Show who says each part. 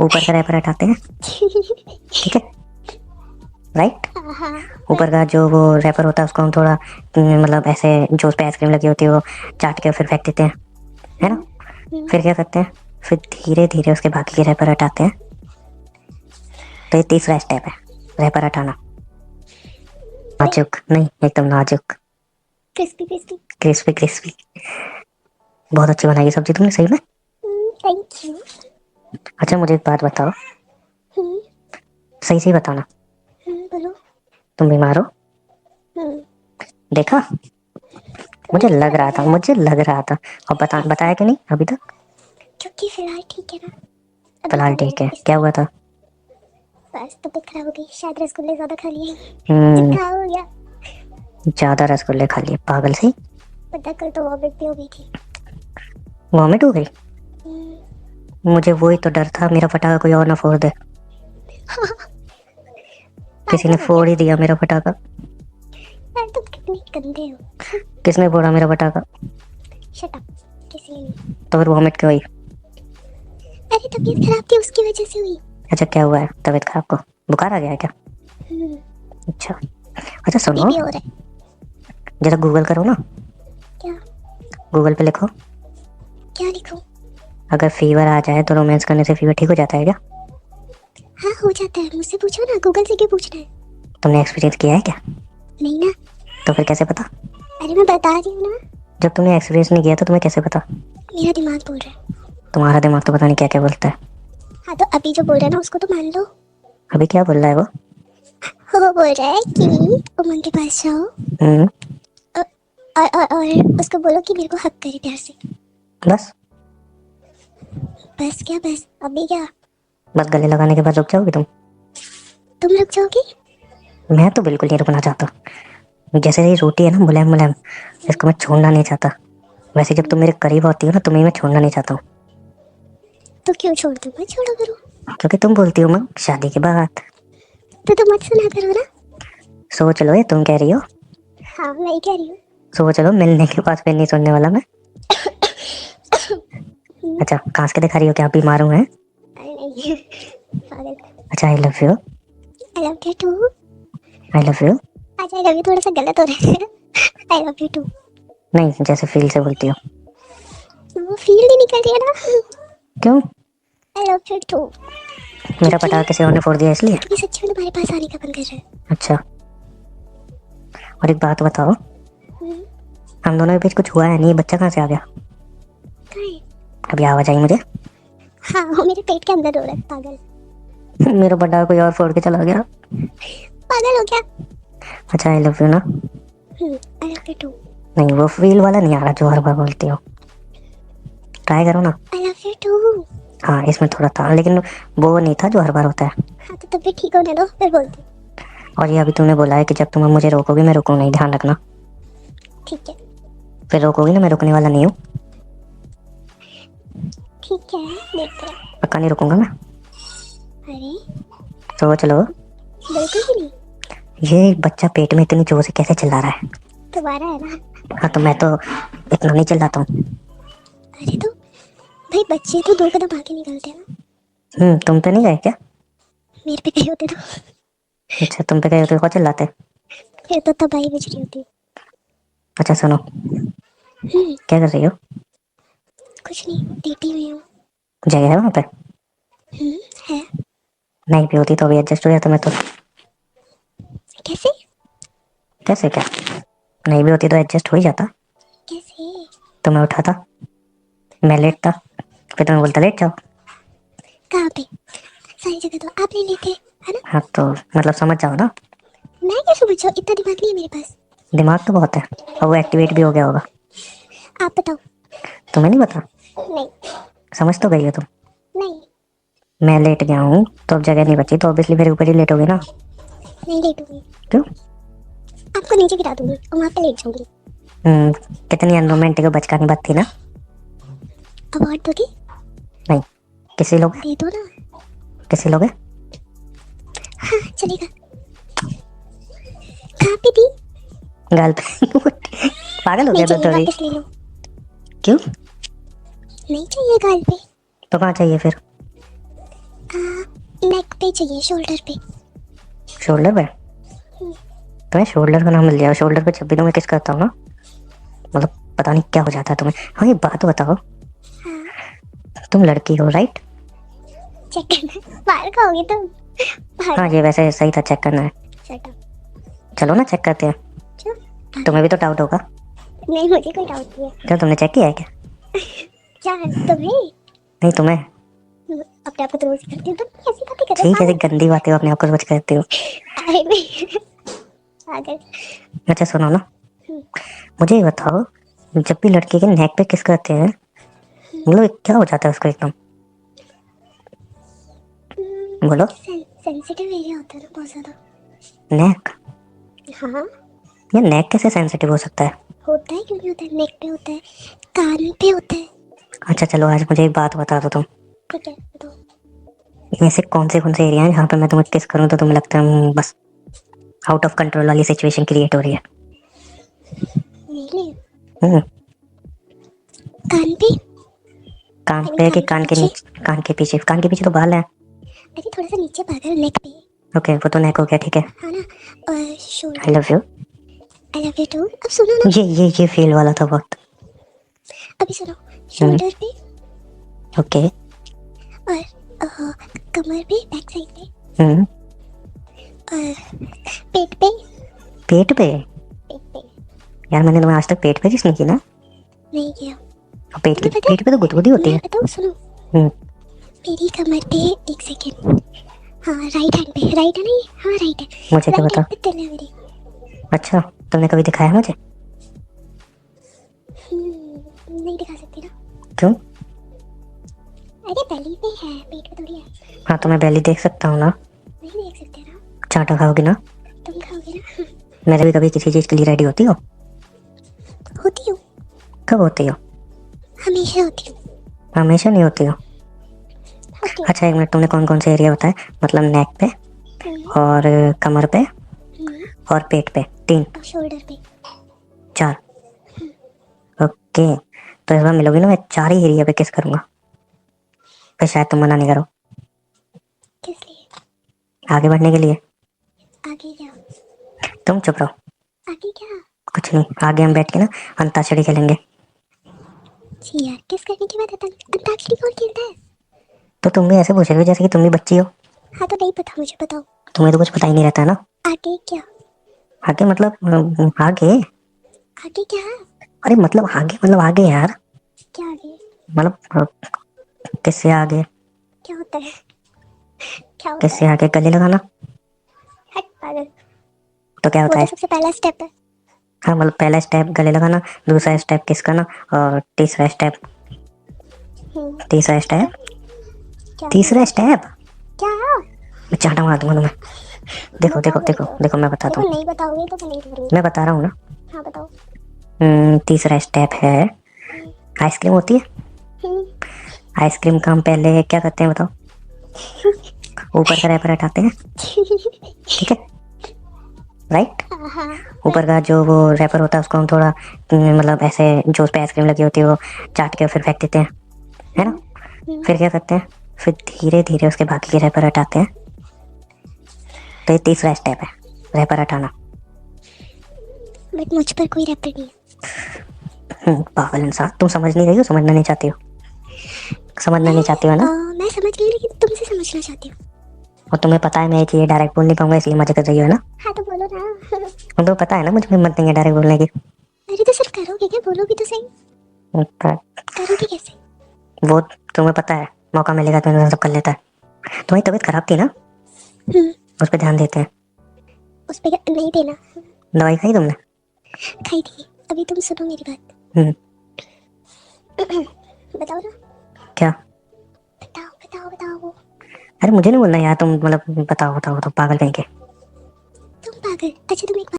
Speaker 1: ऊपर का रैपर हटाते हैं, ठीक है, राइट।
Speaker 2: हाँ।
Speaker 1: ऊपर का जो वो रैपर होता है उसको हम थोड़ा मतलब ऐसे जो उस पे आइसक्रीम लगी होती है वो चाट के फिर फेंक देते हैं, है ना। फिर क्या करते हैं, फिर धीरे धीरे उसके बाकी के रैपर हटाते हैं। तो ये तीसरा स्टेप है, रैपर हटाना। नाजुक नहीं, एकदम नाजुक,
Speaker 2: क्रिस्पी क्रिस्पी।
Speaker 1: Crispy crispy. बहुत अच्छी बनाई सब्जी तुमने, सही में।
Speaker 2: Thank you.
Speaker 1: अच्छा मुझे एक बात बताओ,
Speaker 2: हम्म।
Speaker 1: सही सही बताना,
Speaker 2: बोलो।
Speaker 1: तुम बीमार हो?
Speaker 2: हम्म।
Speaker 1: देखा, मुझे लग रहा था, मुझे लग रहा था। और बताया कि नहीं अभी तक?
Speaker 2: क्योंकि फिलहाल ठीक है ना, अभी
Speaker 1: फिलहाल
Speaker 2: कम है
Speaker 1: ठीक है, क्या
Speaker 2: इसलिए।
Speaker 1: हुआ था?
Speaker 2: बस तबीयत खराब हो गई, शायद रसगुल्ले ज्यादा खा लिए,
Speaker 1: हम्म,
Speaker 2: जुकाम हो गया।
Speaker 1: ज्यादा रसगुल्ले खा लिए, पागल सी।
Speaker 2: पता कल तो वॉमिट भी हो गई थी।
Speaker 1: वॉमिट हो गई?
Speaker 2: हम्म।
Speaker 1: मुझे वही तो डर था, मेरा पटाखा कोई और ना फोड़ दे। किसी ने
Speaker 2: पागल हो क्या?
Speaker 1: फोड़ ही दिया मेरा पटाखा।
Speaker 2: यार तुम कितने गंदे हो।
Speaker 1: किसने फोड़ा मेरा पटाखा?
Speaker 2: Shut up. किसी ने नहीं।
Speaker 1: तो फिर वॉमिट क्यों हुई?
Speaker 2: अरे तबीयत खराब थी उसकी वजह से हुई।
Speaker 1: अच्छा क्या हुआ है तबीयत खराब को? बुखार आ गया है क्या?
Speaker 2: हम्म।
Speaker 1: अच्छा। अच्छा सुनो,
Speaker 2: बीपी हो रहा है।
Speaker 1: जरा गूगल करो ना,
Speaker 2: क्या?
Speaker 1: गूगल पे लिखो,
Speaker 2: क्या लिखूं?
Speaker 1: अगर फीवर आ जाए तो रोमांस करने से फीवर ठीक हो जाता है क्या?
Speaker 2: हाँ हो जाता है, मुझसे पूछो ना, गूगल से क्यों पूछना है।
Speaker 1: तुमने एक्सपीरियंस किया है क्या?
Speaker 2: नहीं ना।
Speaker 1: तो फिर कैसे पता?
Speaker 2: अरे मैं बता रही हूँ ना।
Speaker 1: जब तुमने एक्सपीरियंस नहीं किया तो तुम्हें कैसे पता?
Speaker 2: मेरा दिमाग बोल रहा है।
Speaker 1: तुम्हारा दिमाग तो पता नहीं क्या क्या बोलता है।
Speaker 2: हाँ तो अभी जो बोल रहा है ना उसको तो मान लो।
Speaker 1: अभी क्या बोल रहा है वो?
Speaker 2: वो बोल रहा है कि उमंग के पास जाओ
Speaker 1: हम्म।
Speaker 2: और उसको बोलो कि मेरे को हक करे प्यार से।
Speaker 1: बस?
Speaker 2: बस क्या बस, अभी क्या?
Speaker 1: बस गले लगाने के बाद रुक जाओगी तुम?
Speaker 2: तुम रुक जाओगे?
Speaker 1: मैं तो बिल्कुल नहीं रुकना चाहता। जैसे ये रोटी है ना मुलायम मुलायम, इसको मैं छोड़ना नहीं चाहता। वैसे जब तुम मेरे करीब होती हो ना तुम्हें मैं छोड़ना नहीं चाहता हूँ।
Speaker 2: तो क्यों छोड़ दूँ, मैं छोड़ो करूँ।
Speaker 1: क्योंकि तुम बोलती हो माँ शादी के बाद।
Speaker 2: तो तुम मत सुना करो ना।
Speaker 1: सोच लो ये तुम कह रही हो,
Speaker 2: हाँ मैं ही कह रही हूँ।
Speaker 1: सोच लो मिलने के बाद फिर नहीं सुनने वाला मैं। अच्छा कांस के दिखा रही हो क्या, बीमार हूँ है?
Speaker 2: अरे नहीं। पागल।
Speaker 1: अच्छा I love you.
Speaker 2: I love you too.
Speaker 1: I love you.
Speaker 2: आज आई लव यू थोड़ा सा गलत हो रहा है। I love you too.
Speaker 1: नहीं जैसे फील से बोलती हो।
Speaker 2: वो फील नहीं निकल रही है ना।
Speaker 1: क्यों?
Speaker 2: I love you too.
Speaker 1: मेरा
Speaker 2: क्योंकि
Speaker 1: पटाखा किसी और ने फोड़ दिया इसलिए?
Speaker 2: क्योंकि सच्ची में तुम्हारे पास आने का मन कर रहा है।
Speaker 1: अच्छा, और एक बात बताओ,
Speaker 2: हम्म।
Speaker 1: हम दोनों के बीच कुछ हुआ है नहीं, बच्चा कहाँ से आ गया?
Speaker 2: कहाँ है?
Speaker 1: अभी आवाज आई मुझे।
Speaker 2: हाँ वो मेरे पेट के अंदर रो रहा है, पागल।
Speaker 1: मेरा पटाखा कोई और फोड़ के चला गया।
Speaker 2: पागल हो क्या?
Speaker 1: अच्छा आई लव यू ना?
Speaker 2: I love you too.
Speaker 1: नहीं वो फील वाला नहीं आ रहा जो हर बार बोलती हो, ट्राई करो ना।
Speaker 2: I love you too.
Speaker 1: हाँ इसमें थोड़ा था लेकिन वो नहीं था जो हर बार होता है।
Speaker 2: हाँ तो तब भी ठीक होने दो फिर बोलती हूँ।
Speaker 1: और ये अभी तुमने बोला है कि जब तुम मुझे रोकोगी मैं रुकूँ नहीं, ध्यान रखना।
Speaker 2: ठीक है।
Speaker 1: फिर रोकोगी ना, मैं रुकने वाला नहीं हूँ।
Speaker 2: ठीक है देखते हैं।
Speaker 1: पक्का नहीं रुकूंगा मैं।
Speaker 2: अरे
Speaker 1: सोच लो।
Speaker 2: बिल्कुल भी नहीं।
Speaker 1: ये बच्चा पेट में इतनी जोर से कैसे चिल्ला रहा है?
Speaker 2: तुम्हारा है ना।
Speaker 1: हाँ तो मैं तो इतना नहीं चिल्लाता हूँ।
Speaker 2: अरे तो भाई बच्चे तो दो कदम आगे निकलते हैं ना।
Speaker 1: तुम पे नहीं गए क्या?
Speaker 2: मेरे पे गए होते तो
Speaker 1: अच्छा तुम पे गए तो कौन चिल्लाते?
Speaker 2: फिर तो तबाही बज रही होती।
Speaker 1: अच्छा सुनो,
Speaker 2: हम्म।
Speaker 1: क्या कर रही हो?
Speaker 2: कुछ नहीं, लेटी हुई हूँ।
Speaker 1: जगह है वहाँ पे?
Speaker 2: है।
Speaker 1: नहीं भी होती तो अभी एडजस्ट हो जाता मैं तो।
Speaker 2: कैसे?
Speaker 1: कैसे क्या? नहीं भी होती तो एडजस्ट हो ही जाता।
Speaker 2: कैसे?
Speaker 1: तो मैं उठाता, मैं लेटता, फिर तुम्हें बोलता लेट जाओ।
Speaker 2: कहाँ पे? सारी जगह तो आप ले लेते है ना।
Speaker 1: हाँ तो मतलब समझ जाओ ना।
Speaker 2: मैं क्या समझ जाऊँ, इतना दिमाग नहीं है मेरे पास।
Speaker 1: दिमाग तो बहुत है, और वो एक्टिवेट भी हो गया होगा।
Speaker 2: आप बताओ।
Speaker 1: तुम्हें नहीं पता?
Speaker 2: नहीं।
Speaker 1: समझ तो गई हो तुम।
Speaker 2: नहीं।
Speaker 1: मैं लेट गया हूँ तो अब जगह नहीं बची तो ऑब्वियसली मेरे ऊपर ही लेटोगे ना।
Speaker 2: नहीं लेटूंगी।
Speaker 1: क्यों?
Speaker 2: आपको नीचे गिरा दूंगी और वहाँ पे लेट जाऊंगी।
Speaker 1: कितनी अनरोमांटिक और बचकानी बात थी ना।
Speaker 2: अवार्ड दोगे?
Speaker 1: नहीं। किसी लोग,
Speaker 2: दे दो ना।
Speaker 1: किसी लोग
Speaker 2: हाँ चलेगा। कहाँ पे दी?
Speaker 1: गाल पे। पागल हो
Speaker 2: नहीं
Speaker 1: गया तो
Speaker 2: चाहिए,
Speaker 1: थोड़ी।
Speaker 2: वापस ले लो।
Speaker 1: क्यों?
Speaker 2: नहीं चाहिए गाल पे।
Speaker 1: तो कहाँ चाहिए फिर?
Speaker 2: पे चाहिए, शोल्डर पे।
Speaker 1: शोल्डर पे? तुम्हें शोल्डर का नाम मिल जाएगा। शोल्डर पे जब भी मैं किस करता हूँ ना, मतलब पता नहीं क्या हो जाता है तुम्हें। हाँ ये बात बताओ,
Speaker 2: हाँ,
Speaker 1: तुम लड़की हो राइट?
Speaker 2: चेक करना। बाहर खाओगे तुम?
Speaker 1: हाँ ये वैसे सही था, चेक करना है।
Speaker 2: Shut up.
Speaker 1: चलो ना चेक करते हैं।
Speaker 2: चुप।
Speaker 1: तुम्हें भी तो डाउट होगा।
Speaker 2: नहीं, मुझे कोई डाउट नहीं है।
Speaker 1: क्या तुमने चेक किया है क्या?
Speaker 2: क्या तुम्हें?
Speaker 1: नहीं तुम्हें।
Speaker 2: अपने आप को तो रोज करती हूँ, तुम कैसी बातें कर रहे
Speaker 1: ठीक
Speaker 2: हो?
Speaker 1: है, गंदी बातें अपने आप को सोच करती हो।
Speaker 2: अरे नहीं। पागल।
Speaker 1: अच्छा सुनो ना,
Speaker 2: हम्म,
Speaker 1: मुझे ये बताओ, जब भी लड़के के नेक पे किस करते हैं, मतलब क्या हो जाता है उसको एकदम? बोलो।
Speaker 2: सेंसिटिव एरिया होता है ना बहुत ज्यादा।
Speaker 1: नेक?
Speaker 2: हाँ,
Speaker 1: ये नेक कैसे सेंसिटिव हो सकता है?
Speaker 2: होता है, क्यों नहीं होता है? नेक पे होता है, कान पे होता है।
Speaker 1: अच्छा चलो, आज मुझे एक बात बता दो तुम,
Speaker 2: ठीक है, तो
Speaker 1: इनमें से कौन से एरिया हैं जहाँ पे मैं तुम्हें किस करूँ तो तुम्हें लगता है बस आउट ऑफ कंट्रोल वाली सिचुएशन क्रिएट हो रही है?
Speaker 2: मेरे लिए
Speaker 1: हम्म।
Speaker 2: कान पे।
Speaker 1: कान
Speaker 2: आई मीन
Speaker 1: पे कि
Speaker 2: कान के
Speaker 1: कान के
Speaker 2: पीछे।
Speaker 1: नीचे? कान के पीछे? कान के पीछे तो बाल है।
Speaker 2: अरे थोड़ा सा नीचे पागल, नेक पे।
Speaker 1: ओके वो तो नेक हो गया, ठीक है।
Speaker 2: हाँ ना। और
Speaker 1: I
Speaker 2: shoulder.
Speaker 1: Love you.
Speaker 2: I love you too. अब सुनो ना।
Speaker 1: ये फील वाला था बहुत।
Speaker 2: अभी सुनो। शोल्डर पे
Speaker 1: ओके।
Speaker 2: और कमर पे, बैक साइड पे
Speaker 1: हम्म।
Speaker 2: और पेट पे।
Speaker 1: पेट पे?
Speaker 2: पेट पे
Speaker 1: यार मैंने तुम्हें आज तक पेट पे किस नहीं की ना।
Speaker 2: नहीं किया।
Speaker 1: और पेट
Speaker 2: तुम्हें पता
Speaker 1: पेट पे तो गुदगुदी होती
Speaker 2: मैं
Speaker 1: है।
Speaker 2: बताऊँ, सुनो।
Speaker 1: हम्म।
Speaker 2: मेरी कमर पे, एक सेकेंड। हाँ, राइट हैंड पे, राइट है नहीं, हाँ राइट है।
Speaker 1: मुझे क्या
Speaker 2: राइट
Speaker 1: पता।
Speaker 2: हैंड पे तिल है मेरी।
Speaker 1: अच्छा तुमने कभी दिखाया मुझे?
Speaker 2: नहीं दिखा सकती ना।
Speaker 1: क्यों?
Speaker 2: अरे बेली पे है, पेट पे थोड़ी है।
Speaker 1: हाँ तो मैं बेली देख सकता हूँ ना।
Speaker 2: नहीं देख सकते ना।
Speaker 1: चाटा खाओगी ना?
Speaker 2: तुम खाओगे ना।
Speaker 1: मेरे भी कभी किसी चीज के लिए रेडी होती हो?
Speaker 2: होती हूँ।
Speaker 1: कब होती हो?
Speaker 2: हमेशा होती हूँ।
Speaker 1: हमेशा नहीं होती हो?
Speaker 2: होती हूँ।
Speaker 1: अच्छा एक मिनट, तुमने कौन से एरिया बताए? मतलब नेक पे
Speaker 2: हम्म,
Speaker 1: और कमर पे
Speaker 2: हम्म,
Speaker 1: और पेट पे, 3
Speaker 2: और शोल्डर पे।
Speaker 1: 4? ओके, तो इस बार मिलोगी ना, मैं 4 ही एरिया पे किस करूंगा। फिर शायद तुम मना नहीं करो।
Speaker 2: किस लिए?
Speaker 1: आगे बढ़ने के लिए।
Speaker 2: आगे क्या?
Speaker 1: तुम चुप रहो।
Speaker 2: आगे क्या?
Speaker 1: कुछ नहीं, आगे हम बैठ के ना अंताक्षरी खेलेंगे।
Speaker 2: जी यार, किस करने के बाद अंताक्षरी कौन खेलता है?
Speaker 1: तो तुम भी ऐसे पूछ रहे हो जैसे कि तुम भी बच्ची हो।
Speaker 2: हाँ तो नहीं पता, मुझे बताओ।
Speaker 1: तुम्हें तो कुछ पता ही नहीं रहता है ना।
Speaker 2: आगे क्या?
Speaker 1: आगे मतलब आगे?
Speaker 2: आगे क्या?
Speaker 1: अरे मतलब आगे, मतलब आगे यार।
Speaker 2: क्या आगे?
Speaker 1: मतलब किससे आगे?
Speaker 2: क्या होता है? क्या होता
Speaker 1: किससे
Speaker 2: है?
Speaker 1: आगे? गले लगाना।
Speaker 2: हट पागल।
Speaker 1: तो क्या
Speaker 2: वो
Speaker 1: होता
Speaker 2: तो
Speaker 1: है?
Speaker 2: सबसे पहला स्टेप है।
Speaker 1: हाँ मतलब पहला स्टेप गले लगाना, दूसरा स्टेप किस करना, और तीसरा स्टेप, तीसरा स्टेप,
Speaker 2: क्या
Speaker 1: तीसरा
Speaker 2: होगा?
Speaker 1: स्टेप
Speaker 2: क्या?
Speaker 1: मैं चाटा मार दूंगा तुम्हें। देखो देखो
Speaker 2: बताओ
Speaker 1: देखो
Speaker 2: बताओ।
Speaker 1: देखो मैं बताता
Speaker 2: देखो,
Speaker 1: हूँ।
Speaker 2: नहीं बताओगे तो मैं नहीं करूँगी।
Speaker 1: मैं बता रहा हूँ ना।
Speaker 2: हाँ बताओ।
Speaker 1: तीसरा स्टेप है, आइसक्रीम होती है।
Speaker 2: हम्म,
Speaker 1: आइसक्रीम का हम पहले क्या करते हैं बताओ? ऊपर का रैपर हटाते हैं, ठीक है, राइट।
Speaker 2: हाँ,
Speaker 1: ऊपर का जो वो रैपर होता है उसको हम थोड़ा मतलब ऐसे, जो उस पे आइसक्रीम लगी होती है वो चाट के फिर फेंक देते हैं, है ना। फिर क्या करते हैं? फिर धीरे धीरे उसके बाकी के रैपर हटाते हैं। तो ये तीसरा स्टेप है, रैपर हटाना।
Speaker 2: बट मुझ पर कोई रैपर नहीं है।
Speaker 1: पागल इंसान, तुम समझ नहीं रही हो, समझना नहीं चाहती हो, समझना नहीं चाहती हो ना।
Speaker 2: मैं समझ गई, लेकिन तुमसे समझना चाहती हूँ।
Speaker 1: और तुम्हें पता है मैं ये चीज़ डायरेक्ट बोल नहीं पाऊंगा, इसलिए मजे कर रही हो ना।
Speaker 2: हाँ तो बोलो ना।
Speaker 1: और तो पता है ना मुझे हिम्मत नहीं है डायरेक्ट बोलने की।
Speaker 2: अरे तो सिर्फ करोगे क्या? बोलोगे तो सही।
Speaker 1: पर
Speaker 2: करोगे कैसे?
Speaker 1: वो तुम्हें पता है, मौका मिलेगा तो इंसान सब कर लेता है। तुम्हारी तबीयत खराब थी ना,
Speaker 2: हम्म,
Speaker 1: उस पर ध्यान देते हैं।
Speaker 2: उस पे नहीं देना।
Speaker 1: दवाई खाई तुमने?
Speaker 2: खाई थी। अभी तुम सुनो मेरी बात।
Speaker 1: हम्म।
Speaker 2: बताओ ना।
Speaker 1: क्या?
Speaker 2: बताओ बताओ बताओ।
Speaker 1: अरे मुझे नहीं बोलना यार, तुम मतलब बताओ बताओ बताओ, पागल कहीं के।